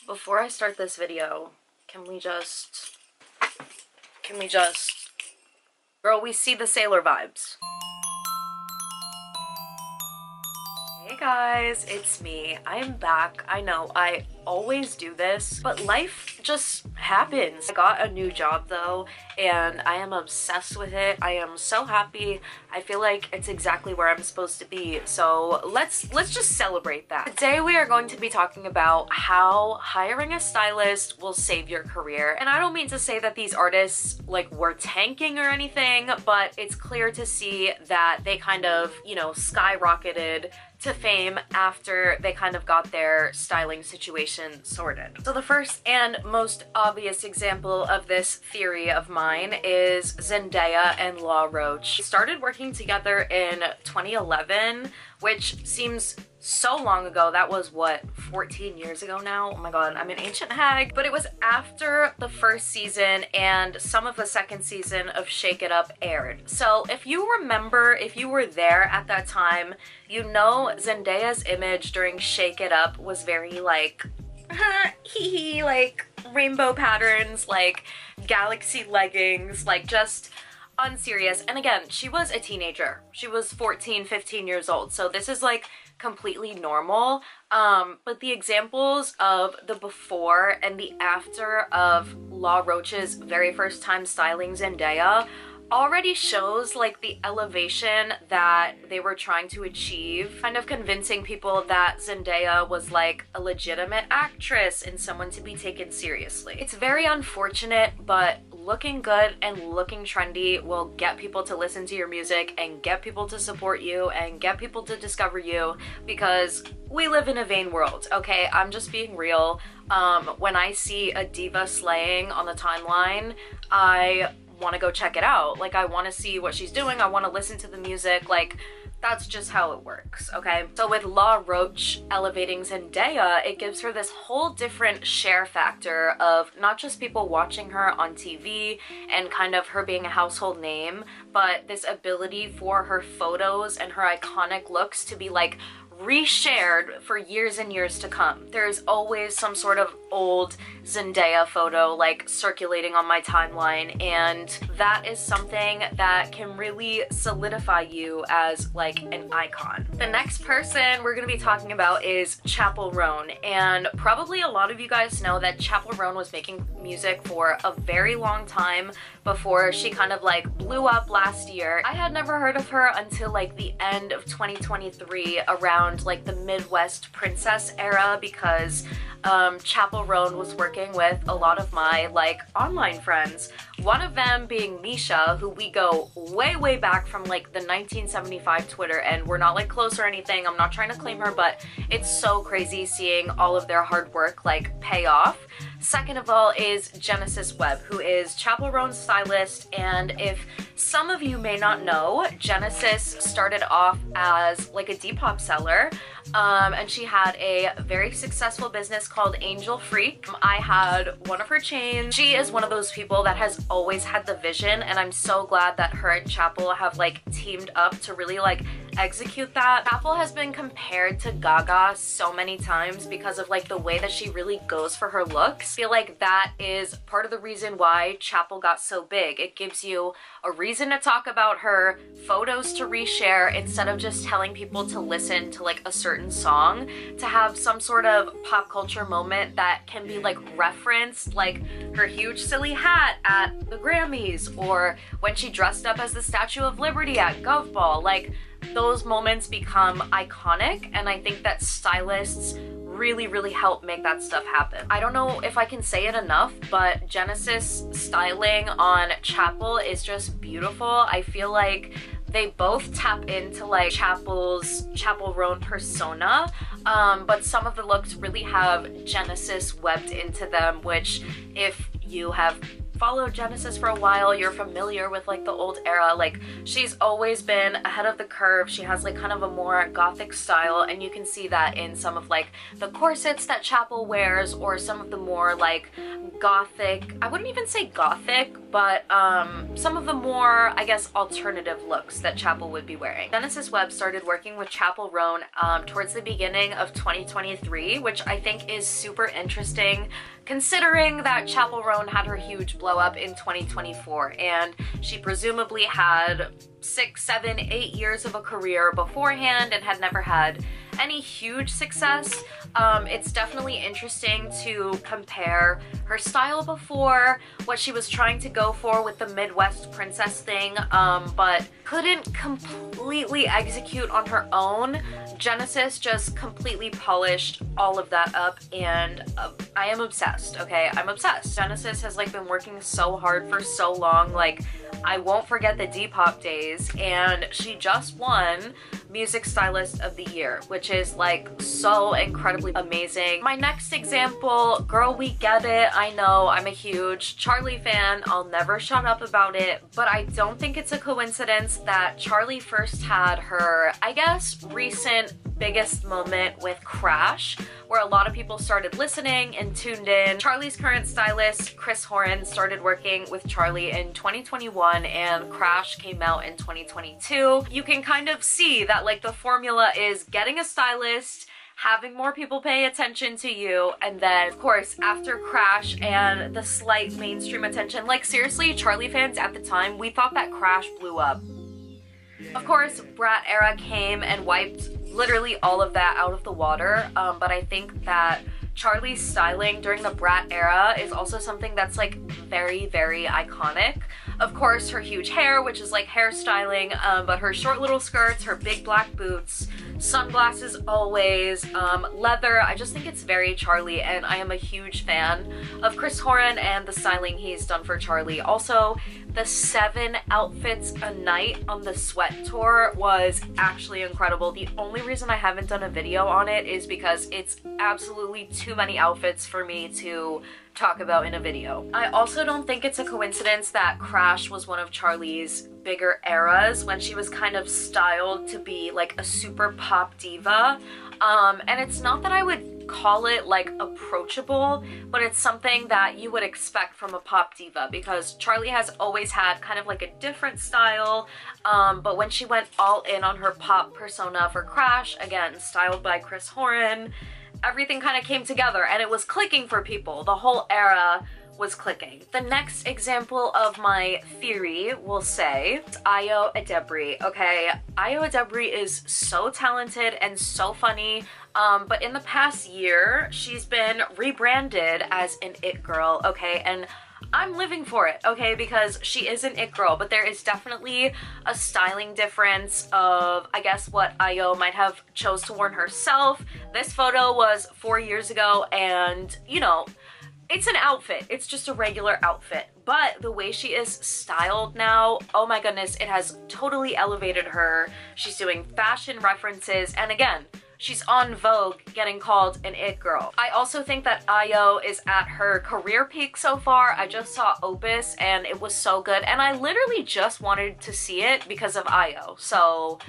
Before I start this video, can we just, girl, we see the sailor vibes. Hey guys, it's me. I am back. I know I always do this, but life just happens. I got a new job though, and I am obsessed with it. I am so happy. I feel like it's exactly where I'm supposed to be. So let's just celebrate that. Today we are going to be talking about how hiring a stylist will save your career. And I don't mean to say that these artists like were tanking or anything, but it's clear to see that they kind of, you know, skyrocketed to fame after they kind of got their styling situation sorted. So the first and most obvious example of this theory of mine is Zendaya and La Roche. They started working together in 2011, which seems so long ago. That was what, 14 years ago now? Oh my god, I'm an ancient hag. But it was after the first season and some of the second season of Shake It Up aired. So if you remember, if you were there at that time, you know Zendaya's image during Shake It Up was very like hee like rainbow patterns, like galaxy leggings, like just unserious. And again, she was a teenager. She was 14, 15 years old. So this is like completely normal. But the examples of the before and the after of La Roche's very first time styling Zendaya already shows like the elevation that they were trying to achieve, kind of convincing people that Zendaya was like a legitimate actress and someone to be taken seriously. It's very unfortunate, but looking good and looking trendy will get people to listen to your music and get people to support you and get people to discover you, because we live in a vain world, okay? I'm just being real. When I see a diva slaying on the timeline, I want to go check it out. Like, I want to see what she's doing. I want to listen to the music. Like, that's just how it works, okay? So with La Roche elevating Zendaya, it gives her this whole different share factor of not just people watching her on TV and kind of her being a household name, but this ability for her photos and her iconic looks to be like reshared for years and years to come. There's always some sort of old Zendaya photo like circulating on my timeline, and that is something that can really solidify you as like an icon. The next person we're gonna be talking about is Chappell Roan, and probably a lot of you guys know that Chappell Roan was making music for a very long time before she kind of like blew up last year. I had never heard of her until like the end of 2023, around like the Midwest Princess era, because Chappell Roan was working with a lot of my like online friends. One of them being Misha, who we go way back from like the 1975 Twitter, and we're not like close or anything. I'm not trying to claim her, but it's so crazy seeing all of their hard work like pay off. Second of all is Genesis Webb, who is Chappell Roan's stylist, and if some of you may not know, Genesis started off as like a Depop seller, and she had a very successful business called Angel Freak. I had one of her chains. She is one of those people that has always had the vision, and I'm so glad that her and Chappell have like teamed up to really like execute that. Chappell has been compared to Gaga so many times because of like the way that she really goes for her looks. I feel like that is part of the reason why Chappell got so big. It gives you a reason to talk about her, photos to reshare, instead of just telling people to listen to like a certain song, to have some sort of pop culture moment that can be like referenced, like her huge silly hat at the Grammys, or when she dressed up as the Statue of Liberty at Gov Ball. Like, those moments become iconic, and I think that stylists really help make that stuff happen. I don't know if I can say it enough, but Genesis styling on Chappell is just beautiful. I feel like they both tap into like Chappell Roan persona, but some of the looks really have Genesis webbed into them, which if you have followed Genesis for a while, you're familiar with like the old era. Like, she's always been ahead of the curve. She has like kind of a more gothic style, and you can see that in some of like the corsets that Chapel wears, or some of the more like gothic, I wouldn't even say gothic, but some of the more, I guess, alternative looks that Chapel would be wearing. Genesis Webb started working with Chapel Roan towards the beginning of 2023, which I think is super interesting considering that Chapel Roan had her huge blow up in 2024, and she presumably had 6, 7, 8 years of a career beforehand and had never had any huge success. It's definitely interesting to compare her style before, what she was trying to go for with the Midwest princess thing, but couldn't completely execute on her own. Genesis just completely polished all of that up, and I am obsessed, okay? I'm obsessed. Genesis has like been working so hard for so long. Like, I won't forget the Depop days, and she just won Music Stylist of the Year, which is like so incredibly amazing. My next example, girl, we get it. I know I'm a huge Charlie fan. I'll never shut up about it, but I don't think it's a coincidence that Charlie first had her, I guess, recent biggest moment with Crash, where a lot of people started listening and tuned in. Charlie's current stylist, Chris Horan, started working with Charlie in 2021, and Crash came out in 2022. You can kind of see that like the formula is getting a stylist, having more people pay attention to you, and then of course after Crash and the slight mainstream attention, like seriously, Charlie fans at the time, we thought that Crash blew up. Of course, Brat era came and wiped literally all of that out of the water, but I think that Charlie's styling during the Brat era is also something that's like very, very iconic. Of course, her huge hair, which is like hairstyling, but her short little skirts, her big black boots, sunglasses always, leather. I just think it's very Charlie, and I am a huge fan of Chris Horan and the styling he's done for Charlie. Also, the 7 outfits a night on the Sweat tour was actually incredible. The only reason I haven't done a video on it is because it's absolutely too many outfits for me to talk about in a video. I also don't think it's a coincidence that Crash was one of Charlie's bigger eras when she was kind of styled to be like a super pop diva. And it's not that I would call it like approachable, but it's something that you would expect from a pop diva, because Charlie has always had kind of like a different style, but when she went all in on her pop persona for Crash, again styled by Chris Horan, everything kind of came together and it was clicking for people. The whole era was clicking. The next example of my theory, we'll say, is Ayo Edebiri, okay? Ayo Edebiri is so talented and so funny, but in the past year, she's been rebranded as an it girl, okay? And I'm living for it, okay, because she is an it girl, but there is definitely a styling difference of, I guess, what Ayo might have chose to wear herself. This photo was 4 years ago, and, you know, it's an outfit. It's just a regular outfit. But the way she is styled now, oh my goodness, it has totally elevated her. She's doing fashion references, and again, she's on Vogue getting called an it girl. I also think that Ayo is at her career peak so far. I just saw Opus and it was so good, and I literally just wanted to see it because of Ayo. So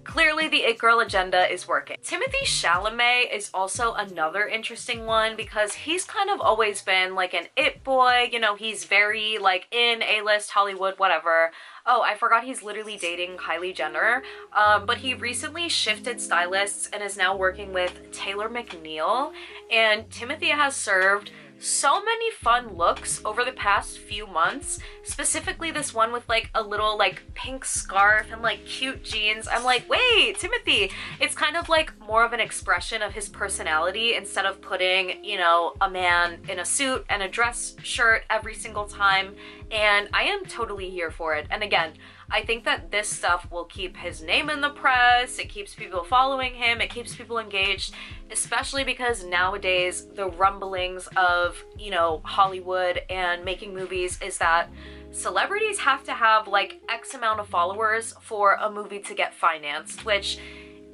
clearly the it girl agenda is working. Timothée Chalamet is also another interesting one because he's kind of always been like an it boy, you know, he's very like in A-list Hollywood, whatever. Oh, I forgot he's literally dating Kylie Jenner, but he recently shifted stylists and is now working with Taylor McNeil, and Timothée has served so many fun looks over the past few months, specifically this one with like a little like pink scarf and like cute jeans. I'm like, wait, Timothée, it's kind of like more of an expression of his personality instead of putting, you know, a man in a suit and a dress shirt every single time, and I am totally here for it. And again, I think that this stuff will keep his name in the press, it keeps people following him, it keeps people engaged, especially because nowadays the rumblings of, you know, Hollywood and making movies is that celebrities have to have like X amount of followers for a movie to get financed, which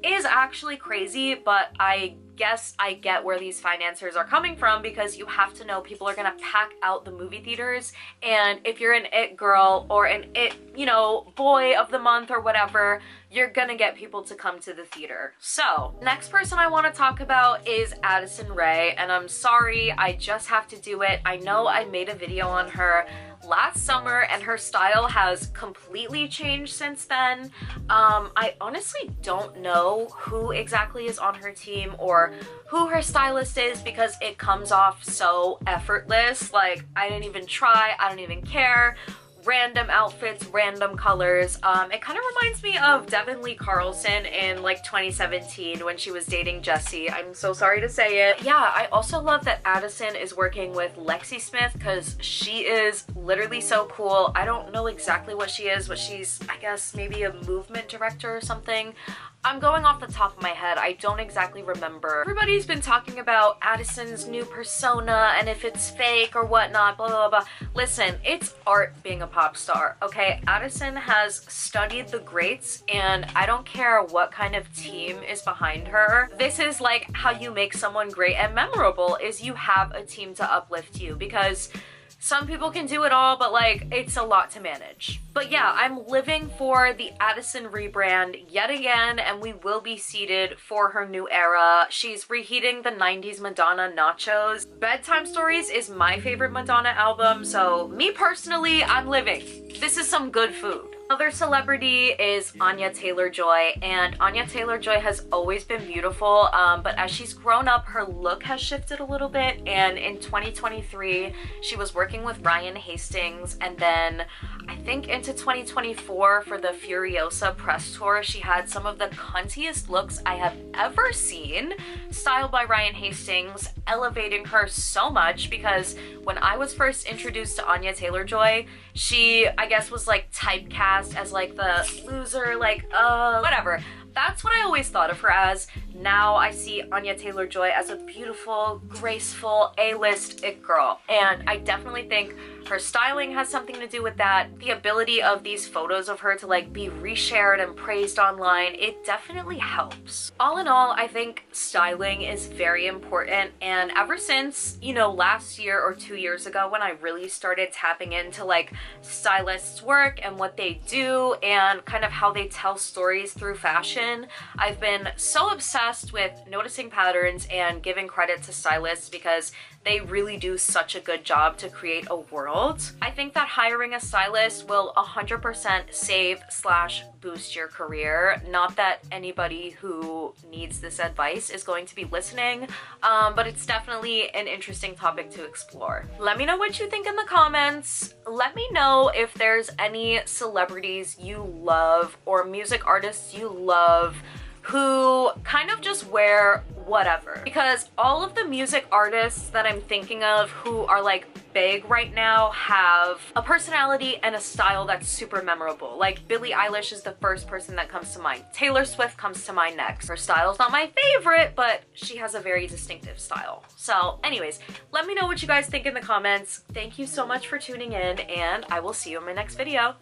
is actually crazy, but I guess I get where these financiers are coming from, because you have to know people are gonna pack out the movie theaters, and if you're an it girl or an it, you know, boy of the month or whatever, you're gonna get people to come to the theater. So, next person I want to talk about is Addison Rae, and I'm sorry, I just have to do it. I know I made a video on her last summer and her style has completely changed since then. I honestly don't know who exactly is on her team or who her stylist is, because it comes off so effortless. Like, I didn't even try, I don't even care. Random outfits, random colors. It kind of reminds me of Devin Lee Carlson in like 2017 when she was dating Jesse. I'm so sorry to say it. Yeah, I also love that Addison is working with Lexi Smith, because she is literally so cool. I don't know exactly what she is, but she's, I guess, maybe a movement director or something. I'm going off the top of my head, I don't exactly remember. Everybody's been talking about Addison's new persona and if it's fake or whatnot, blah, blah, blah. Listen, it's art being a pop star, okay? Addison has studied the greats, and I don't care what kind of team is behind her. This is like how you make someone great and memorable, is you have a team to uplift you, because some people can do it all, but like, it's a lot to manage. But yeah, I'm living for the Addison rebrand yet again, and we will be seated for her new era. She's reheating the 90s Madonna nachos. Bedtime Stories is my favorite Madonna album, so me personally, I'm living. This is some good food. Another celebrity is Anya Taylor-Joy, and Anya Taylor-Joy has always been beautiful, but as she's grown up, her look has shifted a little bit, and in 2023, she was working with Ryan Hastings, and then I think into 2024 for the Furiosa press tour, she had some of the cuntiest looks I have ever seen, styled by Ryan Hastings, elevating her so much, because when I was first introduced to Anya Taylor-Joy, she, I guess, was like typecast as like the loser, like, whatever. That's what I always thought of her as. Now I see Anya Taylor-Joy as a beautiful, graceful, A-list it girl. And I definitely think her styling has something to do with that. The ability of these photos of her to like be reshared and praised online, it definitely helps. All in all, I think styling is very important. And ever since, you know, last year or 2 years ago when I really started tapping into like stylists' work and what they do and kind of how they tell stories through fashion, I've been so obsessed with noticing patterns and giving credit to stylists, because they really do such a good job to create a world. I think that hiring a stylist will 100% save/boost your career. Not that anybody who needs this advice is going to be listening, but it's definitely an interesting topic to explore. Let me know what you think in the comments. Let me know if there's any celebrities you love or music artists you love who kind of just wear whatever, because all of the music artists that I'm thinking of who are like big right now have a personality and a style that's super memorable. Like Billie Eilish is the first person that comes to mind. Taylor Swift comes to mind next. Her style's not my favorite, but she has a very distinctive style. So anyways, let me know what you guys think in the comments. Thank you so much for tuning in, and I will see you in my next video.